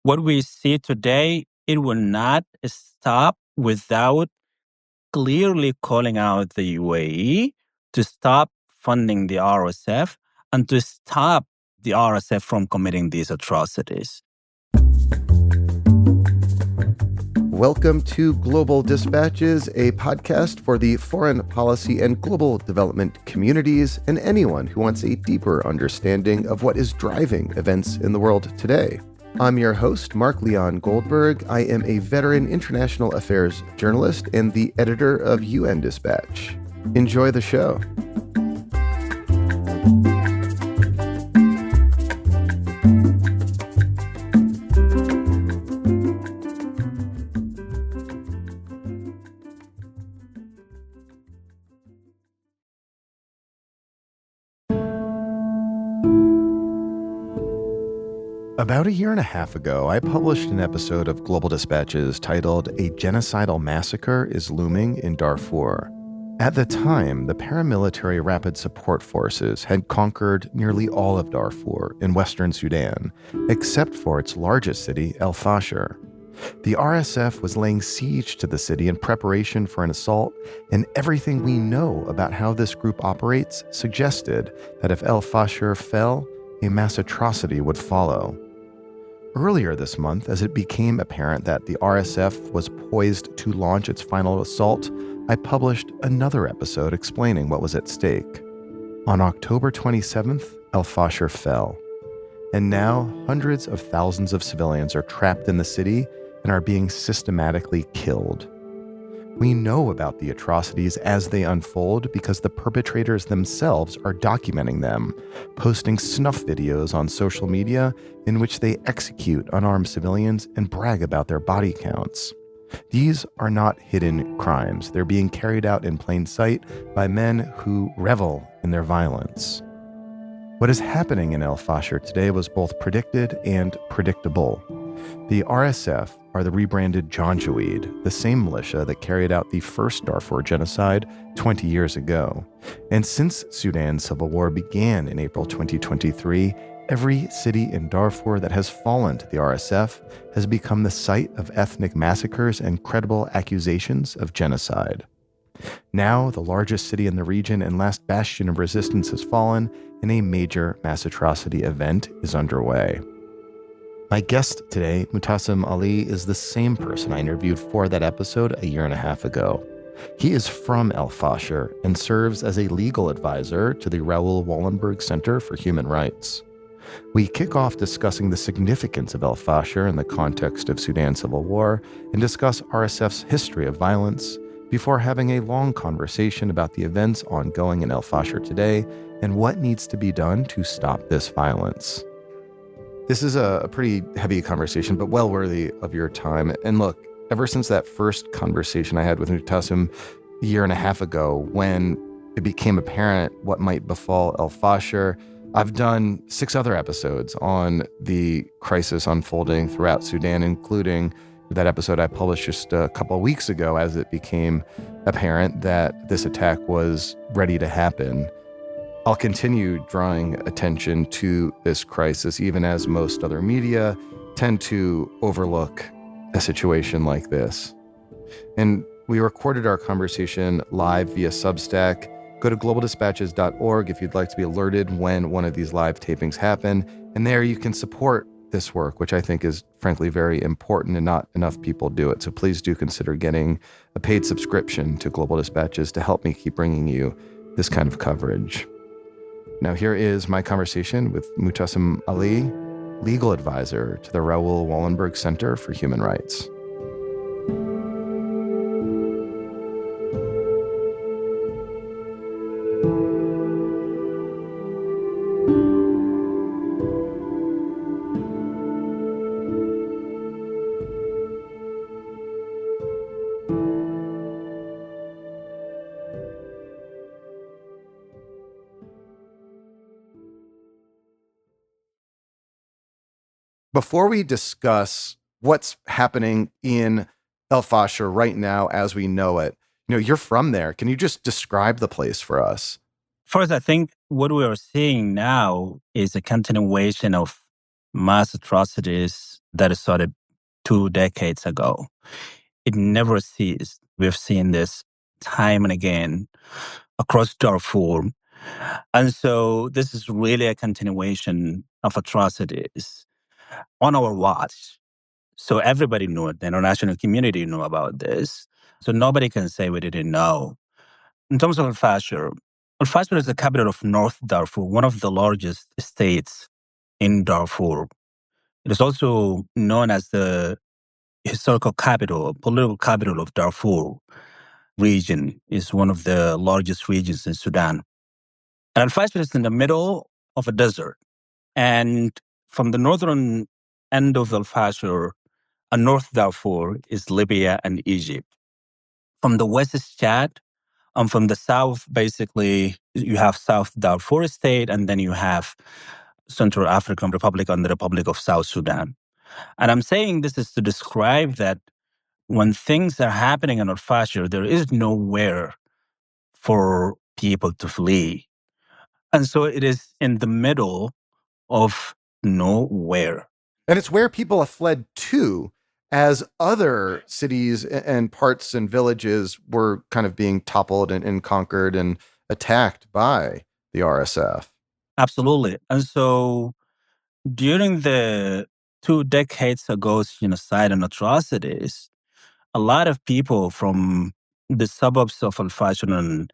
what we see today, it will not stop without clearly calling out the UAE to stop funding the RSF and to stop the RSF from committing these atrocities. Welcome to Global Dispatches, a podcast for the foreign policy and global development communities and anyone who wants a deeper understanding of what is driving events in the world today. I'm your host, Mark Leon Goldberg. I am a veteran international affairs journalist and the editor of UN Dispatch. Enjoy the show. About a year and a half ago, I published an episode of Global Dispatches titled "A Genocidal Massacre Is Looming in Darfur." At the time, the paramilitary Rapid Support Forces had conquered nearly all of Darfur in western Sudan, except for its largest city, Fasher. The RSF was laying siege to the city in preparation for an assault, and everything we know about how this group operates suggested that if Fasher fell, a mass atrocity would follow. Earlier this month, as it became apparent that the RSF was poised to launch its final assault, I published another episode explaining what was at stake. On October 27th, Fasher fell. And now, hundreds of thousands of civilians are trapped in the city and are being systematically killed. We know about the atrocities as they unfold because the perpetrators themselves are documenting them, posting snuff videos on social media in which they execute unarmed civilians and brag about their body counts. These are not hidden crimes. They're being carried out in plain sight by men who revel in their violence. What is happening in Fasher today was both predicted and predictable. The RSF are the rebranded Janjaweed, the same militia that carried out the first Darfur genocide 20 years ago. And since Sudan's civil war began in April 2023, every city in Darfur that has fallen to the RSF has become the site of ethnic massacres and credible accusations of genocide. Now, the largest city in the region and last bastion of resistance has fallen, and a major mass atrocity event is underway. My guest today, Mu'tasim Ali, is the same person I interviewed for that episode a year and a half ago. He is from Fasher and serves as a legal advisor to the Raoul Wallenberg Center for Human Rights. We kick off discussing the significance of Fasher in the context of Sudan's civil war and discuss RSF's history of violence before having a long conversation about the events ongoing in Fasher today and what needs to be done to stop this violence. This is a pretty heavy conversation, but well worthy of your time. And look, ever since that first conversation I had with Mu'tasim a year and a half ago, when it became apparent what might befall Fasher, I've done 6 other episodes on the crisis unfolding throughout Sudan, including that episode I published just a couple of weeks ago as it became apparent that this attack was ready to happen. I'll continue drawing attention to this crisis, even as most other media tend to overlook a situation like this. And we recorded our conversation live via Substack. Go to globaldispatches.org if you'd like to be alerted when one of these live tapings happen. And there you can support this work, which I think is frankly very important and not enough people do it. So please do consider getting a paid subscription to Global Dispatches to help me keep bringing you this kind of coverage. Now here is my conversation with Mu'tasim Ali, legal advisor to the Raoul Wallenberg Center for Human Rights. Before we discuss what's happening in Fasher right now as we know it, you're from there. Can you just describe the place for us? First, I think what we are seeing now is a continuation of mass atrocities that started 2 decades ago. It never ceased. We've seen this time and again across Darfur. And so this is really a continuation of atrocities on our watch. So everybody knew it. The international community knew about this. So nobody can say we didn't know. In terms of Fasher, Fasher is the capital of North Darfur, one of the largest states in Darfur. It is also known as the historical capital, political capital of Darfur region. Is one of the largest regions in Sudan. And Al-Fasher is in the middle of a desert. And from the northern end of Al-Fasher, North Darfur is Libya and Egypt. From the west is Chad. And from the south, basically, you have South Darfur State, and then you have Central African Republic and the Republic of South Sudan. And I'm saying this is to describe that when things are happening in Al-Fasher, there is nowhere for people to flee. And so it is in the middle of nowhere. And it's where people have fled to as other cities and parts and villages were kind of being toppled and conquered and attacked by the RSF. Absolutely. And so during the 2 decades ago's genocide and atrocities, a lot of people from the suburbs of Al-Fasher and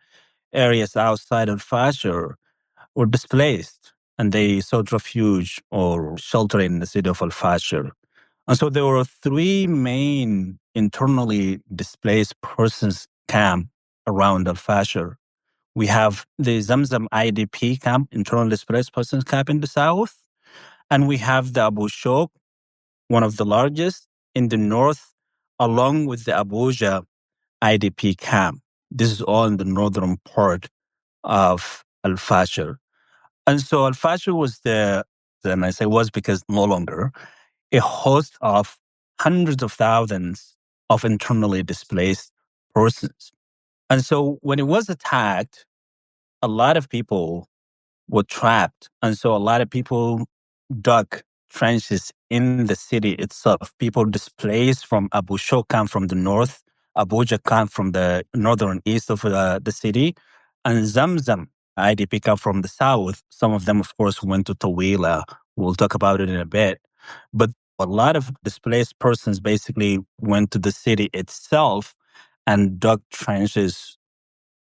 areas outside Al-Fasher were displaced, and they sought refuge or shelter in the city of Al-Fasher. And so there were three main internally displaced persons camp around Al-Fasher. We have the Zamzam IDP camp, internal displaced persons camp in the south. And we have the Abu Shok, one of the largest in the north, along with the Abuja IDP camp. This is all in the northern part of Al-Fasher. And so Al-Fasher was and I say was because no longer, a host of hundreds of thousands of internally displaced persons. And so when it was attacked, a lot of people were trapped. And so a lot of people dug trenches in the city itself. People displaced from Abu Shokan from the north, Abuja camp from the northern east of the city, and Zamzam IDP camp from the south. Some of them, of course, went to Tawila. We'll talk about it in a bit. But a lot of displaced persons basically went to the city itself and dug trenches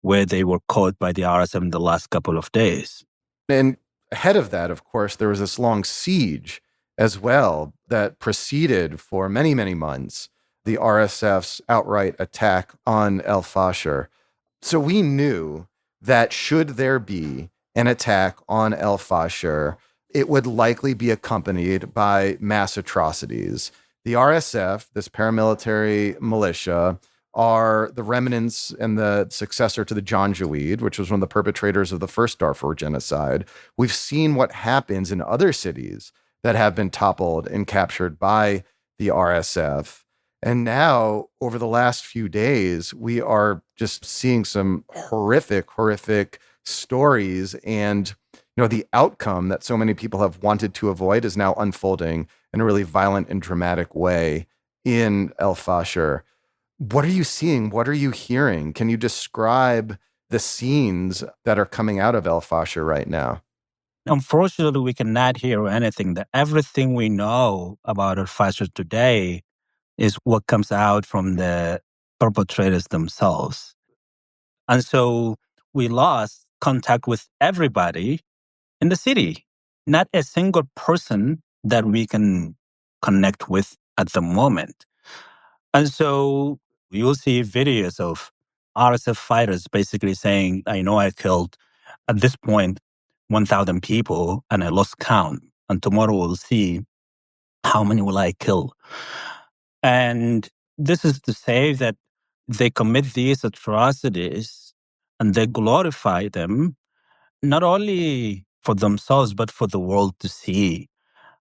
where they were caught by the RSF in the last couple of days. And ahead of that, of course, there was this long siege as well that preceded for many, many months the RSF's outright attack on El Fasher. So we knew that should there be an attack on El Fasher, it would likely be accompanied by mass atrocities. The RSF, this paramilitary militia, are the remnants and the successor to the Janjaweed, which was one of the perpetrators of the first Darfur genocide. We've seen what happens in other cities that have been toppled and captured by the RSF. And now, over the last few days, we are just seeing some horrific stories. And, the outcome that so many people have wanted to avoid is now unfolding in a really violent and dramatic way in El Fasher. What are you seeing? What are you hearing? Can you describe the scenes that are coming out of El Fasher right now? Unfortunately, we cannot hear anything. That everything we know about El Fasher today is what comes out from the perpetrators themselves. And so we lost contact with everybody in the city, not a single person that we can connect with at the moment. And so you'll see videos of RSF fighters basically saying, I know I killed at this point 1,000 people and I lost count. And tomorrow we'll see how many will I kill. And this is to say that they commit these atrocities and they glorify them, not only for themselves, but for the world to see.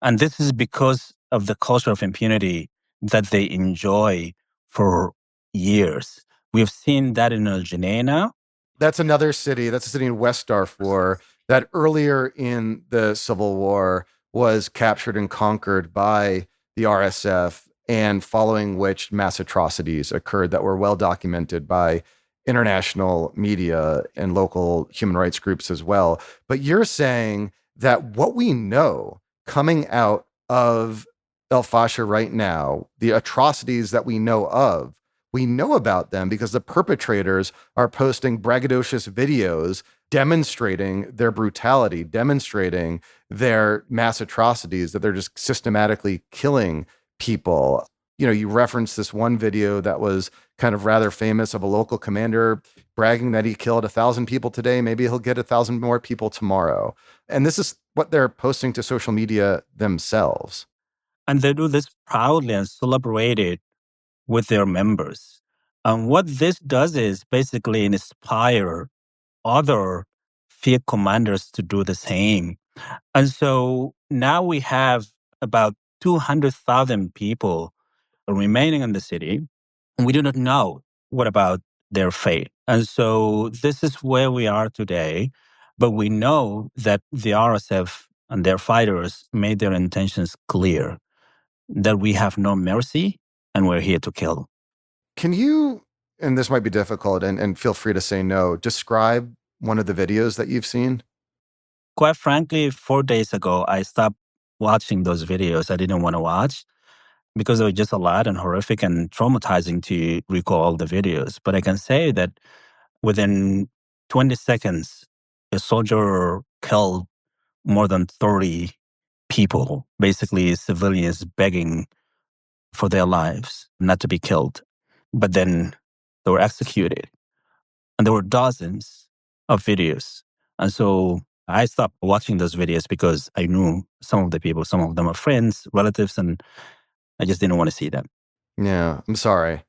And this is because of the culture of impunity that they enjoy for years. We've seen that in El Geneina. That's another city. That's a city in West Darfur that earlier in the civil war was captured and conquered by the RSF, and following which mass atrocities occurred that were well documented by international media and local human rights groups as well. But you're saying that what we know coming out of El Fasher right now, the atrocities that we know about them because the perpetrators are posting braggadocious videos demonstrating their brutality, demonstrating their mass atrocities, that they're just systematically killing people. You know, you referenced this one video that was kind of rather famous of a local commander bragging that he killed 1,000 people today. Maybe he'll get 1,000 more people tomorrow. And this is what they're posting to social media themselves. And they do this proudly and celebrate it with their members. And what this does is basically inspire other field commanders to do the same. And so now we have about 200,000 people remaining in the city. And we do not know what about their fate. And so this is where we are today. But we know that the RSF and their fighters made their intentions clear, that we have no mercy and we're here to kill. Can you, and this might be difficult, and feel free to say no, describe one of the videos that you've seen? Quite frankly, 4 days ago, I stopped watching those videos I didn't want to watch because they were just a lot and horrific and traumatizing to recall the videos. But I can say that within 20 seconds, a soldier killed more than 30 people, basically civilians begging for their lives, not to be killed. But then they were executed. And there were dozens of videos. And so I stopped watching those videos because I knew some of the people, some of them are friends, relatives, and I just didn't want to see them. Yeah, I'm sorry.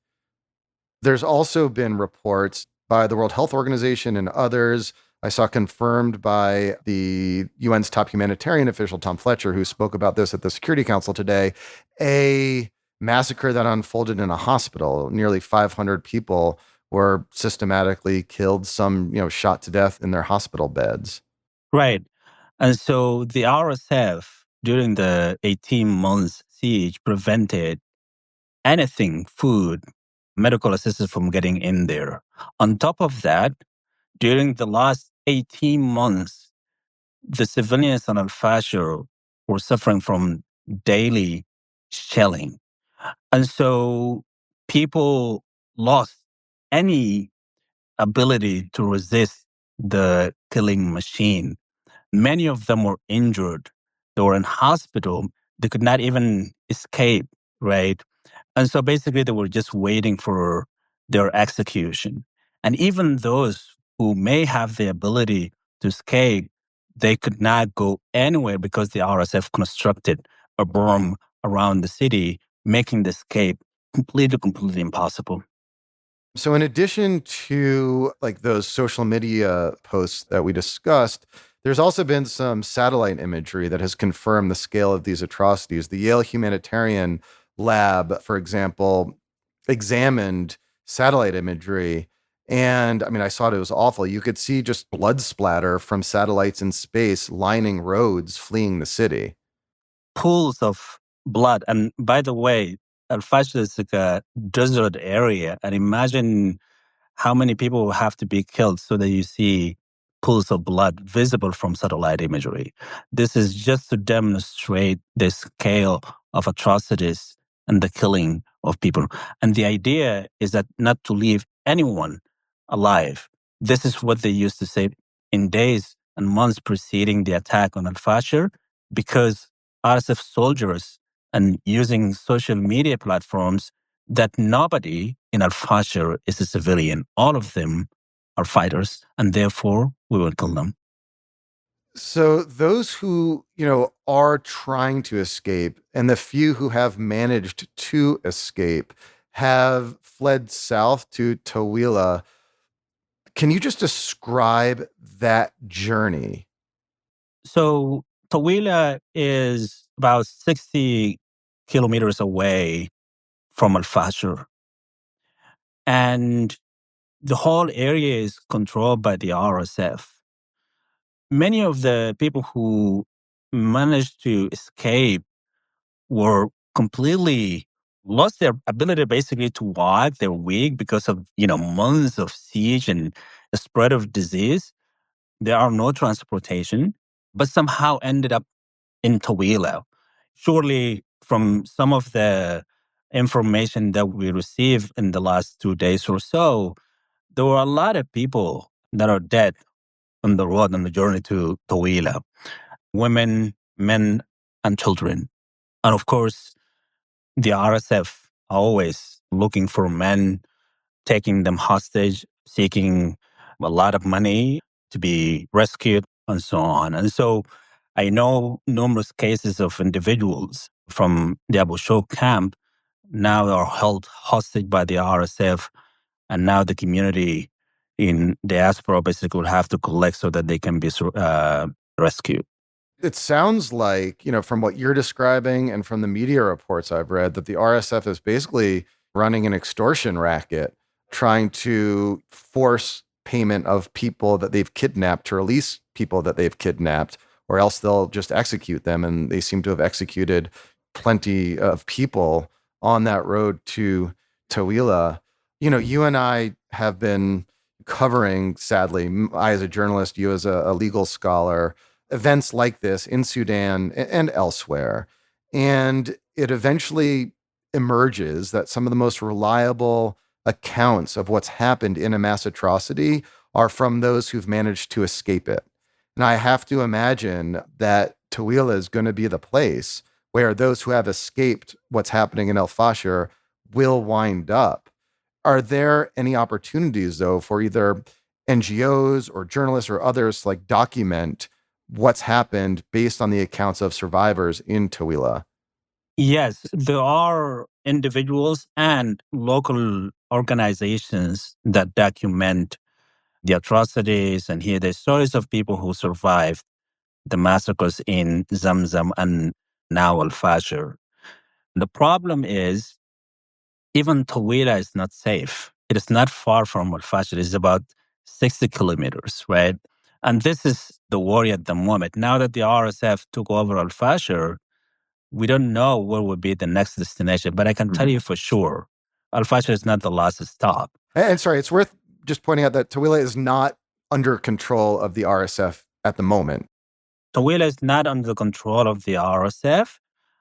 There's also been reports by the World Health Organization and others. I saw confirmed by the UN's top humanitarian official, Tom Fletcher, who spoke about this at the Security Council today, a massacre that unfolded in a hospital. Nearly 500 people were systematically killed, some, shot to death in their hospital beds. Right. And so the RSF during the 18 months siege prevented anything, food, medical assistance from getting in there. On top of that, during the last 18 months, the civilians on Al-Fasher were suffering from daily shelling. And so people lost any ability to resist the killing machine. Many of them were injured. They were in hospital. They could not even escape, right? And so basically they were just waiting for their execution. And even those who may have the ability to escape, they could not go anywhere because the RSF constructed a berm around the city, making the escape completely impossible. So in addition to like those social media posts that we discussed, there's also been some satellite imagery that has confirmed the scale of these atrocities. The Yale Humanitarian Lab, for example, examined satellite imagery. And I mean, I saw it was awful. You could see just blood splatter from satellites in space lining roads fleeing the city. Pools of blood. And by the way, Al-Fashir is like a desert area. And imagine how many people will have to be killed so that you see pools of blood visible from satellite imagery. This is just to demonstrate the scale of atrocities and the killing of people. And the idea is that not to leave anyone alive. This is what they used to say in days and months preceding the attack on Al-Fashir, because RSF soldiers and using social media platforms that nobody in Al-Fashir is a civilian. All of them are fighters, and therefore we will kill them. So those who, are trying to escape and the few who have managed to escape have fled south to Tawila. Can you just describe that journey? So Tawila is about 60 kilometers away from Al-Fashir. And the whole area is controlled by the RSF. Many of the people who managed to escape were completely lost their ability basically to walk. They're weak because of, months of siege and the spread of disease. There are no transportation, but somehow ended up in Tawila. Surely, from some of the information that we received in the last 2 days or so, there were a lot of people that are dead on the road on the journey to Tawila, women, men, and children. And of course, the RSF are always looking for men, taking them hostage, seeking a lot of money to be rescued, and so on. And so I know numerous cases of individuals from the Abu Shok camp now are held hostage by the RSF, and now the community in diaspora basically will have to collect so that they can be rescued. It sounds like, from what you're describing and from the media reports I've read, that the RSF is basically running an extortion racket, trying to force payment of people that they've kidnapped to release people that they've kidnapped, or else they'll just execute them. And they seem to have executed plenty of people on that road to Tawila. You and I have been covering, sadly, I as a journalist, you as a legal scholar, events like this in Sudan and elsewhere. And it eventually emerges that some of the most reliable accounts of what's happened in a mass atrocity are from those who've managed to escape it. And I have to imagine that Tawila is going to be the place where those who have escaped what's happening in El Fasher will wind up. Are there any opportunities, though, for either NGOs or journalists or others to document what's happened based on the accounts of survivors in Tawila? Yes, there are individuals and local organizations that document the atrocities and hear the stories of people who survived the massacres in Zamzam and now Al Fasher. The problem is, even Tawila is not safe. It is not far from Al Fasher. It's about 60 kilometers, right? And this is the worry at the moment. Now that the RSF took over Al Fasher, we don't know where will be the next destination, but I can tell you for sure, Al Fasher is not the last stop. And sorry, it's worth just pointing out that Tawila is not under control of the RSF at the moment. Tawila is not under control of the RSF,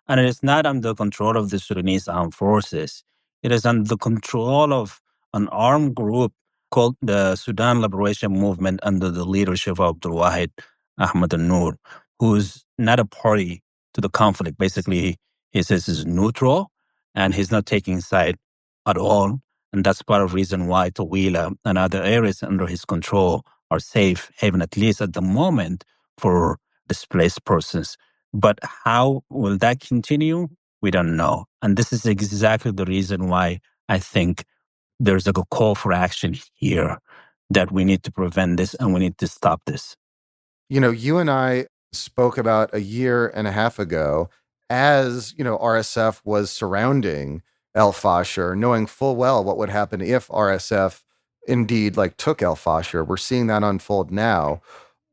and it is not under control of the Sudanese armed forces. It is under control of an armed group called the Sudan Liberation Movement under the leadership of Abdul Wahid Ahmad al-Nur, who's not a party to the conflict. Basically, he says he's neutral and he's not taking side at all. And that's part of the reason why Tawila and other areas under his control are safe haven, at least at the moment, for displaced persons. But how will that continue? We don't know. And this is exactly the reason why I think there's a call for action here, that we need to prevent this and we need to stop this. You and I spoke about a year and a half ago as, RSF was surrounding El Fasher, knowing full well what would happen if RSF indeed took El Fasher. We're seeing that unfold now.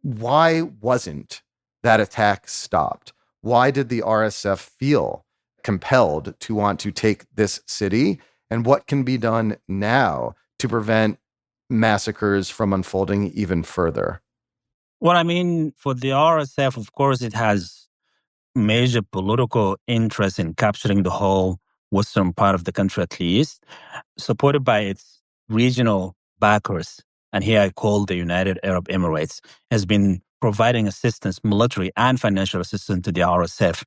Why wasn't that attack stopped? Why did the RSF feel compelled to want to take this city? And what can be done now to prevent massacres from unfolding even further? Well, I mean, for the RSF, of course, it has major political interest in capturing the whole western part of the country, at least, supported by its regional backers. And here I call the United Arab Emirates, has been providing assistance, military and financial assistance to the RSF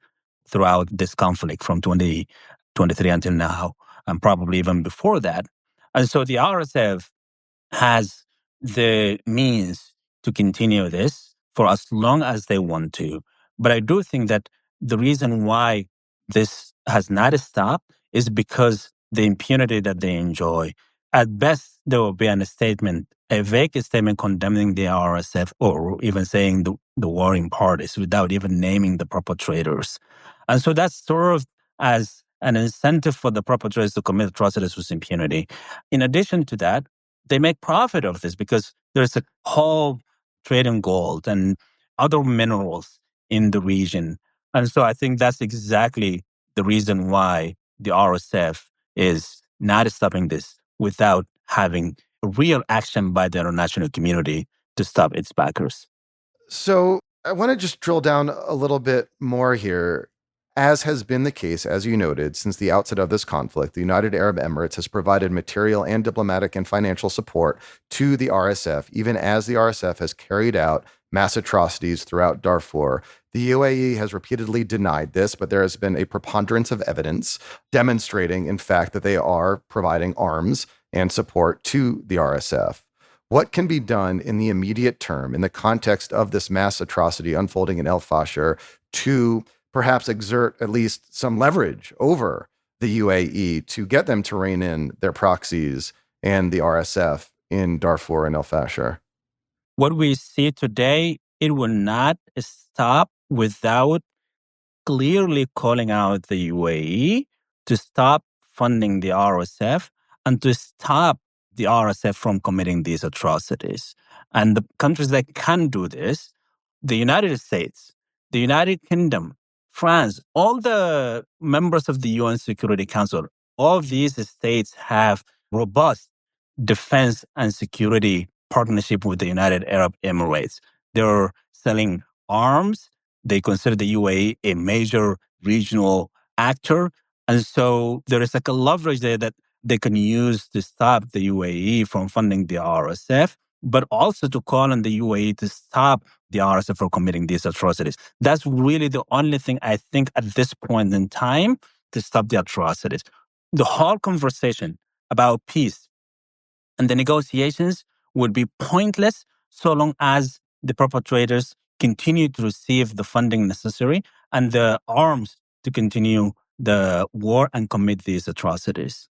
throughout this conflict from 2023 until now, and probably even before that. And so the RSF has the means to continue this for as long as they want to. But I do think that the reason why this has not stopped is because the impunity that they enjoy. At best, there will be a vague statement condemning the RSF or even saying the warring parties without even naming the perpetrators. And so that's sort of as an incentive for the perpetrators to commit atrocities with impunity. In addition to that, they make profit of this because there's a whole trade in gold and other minerals in the region. And so I think that's exactly the reason why the RSF is not stopping this without having real action by the international community to stop its backers. So I want to just drill down a little bit more here. As has been the case, as you noted, since the outset of this conflict, the United Arab Emirates has provided material and diplomatic and financial support to the RSF, even as the RSF has carried out mass atrocities throughout Darfur. The UAE has repeatedly denied this, but there has been a preponderance of evidence demonstrating, in fact, that they are providing arms and support to the RSF. What can be done in the immediate term in the context of this mass atrocity unfolding in El Fasher to perhaps exert at least some leverage over the UAE to get them to rein in their proxies and the RSF in Darfur and El Fasher? What we see today, it will not stop without clearly calling out the UAE to stop funding the RSF and to stop the RSF from committing these atrocities. And the countries that can do this, the United States, the United Kingdom, France, all the members of the UN Security Council, all of these states have robust defense and security partnership with the United Arab Emirates. They're selling arms. They consider the UAE a major regional actor. And so there is like a leverage there that they can use to stop the UAE from funding the RSF, but also to call on the UAE to stop the RSF from committing these atrocities. That's really the only thing I think at this point in time to stop the atrocities. The whole conversation about peace and the negotiations would be pointless so long as the perpetrators continue to receive the funding necessary and the arms to continue the war and commit these atrocities.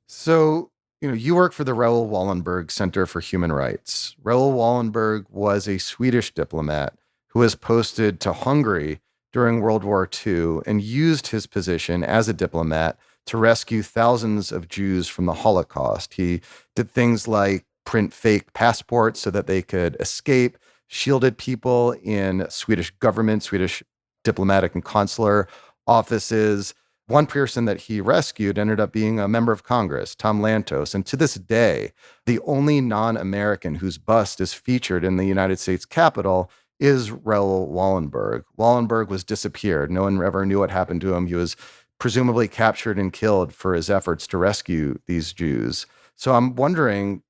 So, you work for the Raoul Wallenberg Center for Human Rights. Raoul Wallenberg was a Swedish diplomat who was posted to Hungary during World War II and used his position as a diplomat to rescue thousands of Jews from the Holocaust. He did things like print fake passports so that they could escape, shielded people in Swedish government, Swedish diplomatic and consular offices. One person that he rescued ended up being a member of Congress, Tom Lantos. And to this day, the only non-American whose bust is featured in the United States Capitol is Raoul Wallenberg. Wallenberg was disappeared. No one ever knew what happened to him. He was presumably captured and killed for his efforts to rescue these Jews. So I'm wondering,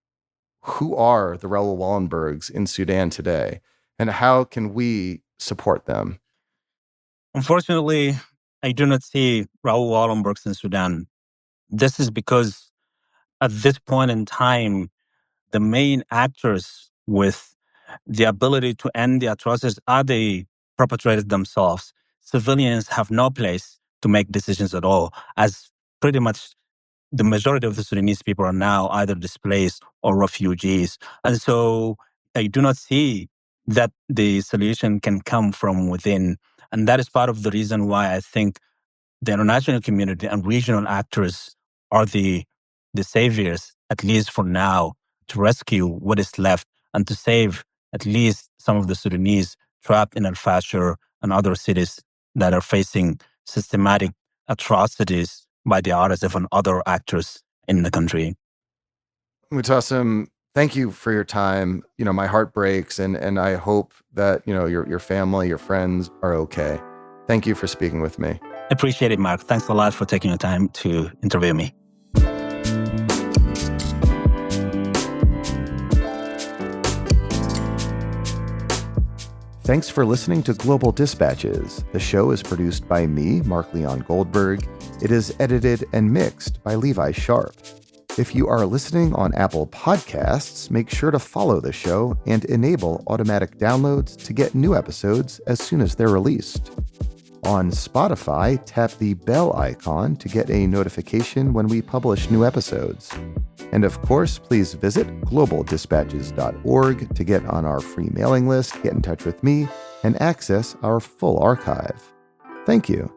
who are the Raoul Wallenbergs in Sudan today? And how can we support them? Unfortunately, I do not see Raoul Wallenbergs in Sudan. This is because at this point in time, the main actors with the ability to end the atrocities are the perpetrators themselves. Civilians have no place to make decisions at all, as pretty much the majority of the Sudanese people are now either displaced or refugees. And so I do not see that the solution can come from within. And that is part of the reason why I think the international community and regional actors are the saviors, at least for now, to rescue what is left and to save at least some of the Sudanese trapped in Al Fasher and other cities that are facing systematic atrocities by the RSF and other actors in the country. Mutassim, thank you for your time. My heart breaks, and I hope that, your family, your friends are okay. Thank you for speaking with me. Appreciate it, Mark. Thanks a lot for taking the time to interview me. Thanks for listening to Global Dispatches. The show is produced by me, Mark Leon Goldberg. It is edited and mixed by Levi Sharp. If you are listening on Apple Podcasts, make sure to follow the show and enable automatic downloads to get new episodes as soon as they're released. On Spotify, tap the bell icon to get a notification when we publish new episodes. And of course, please visit globaldispatches.org to get on our free mailing list, get in touch with me, and access our full archive. Thank you.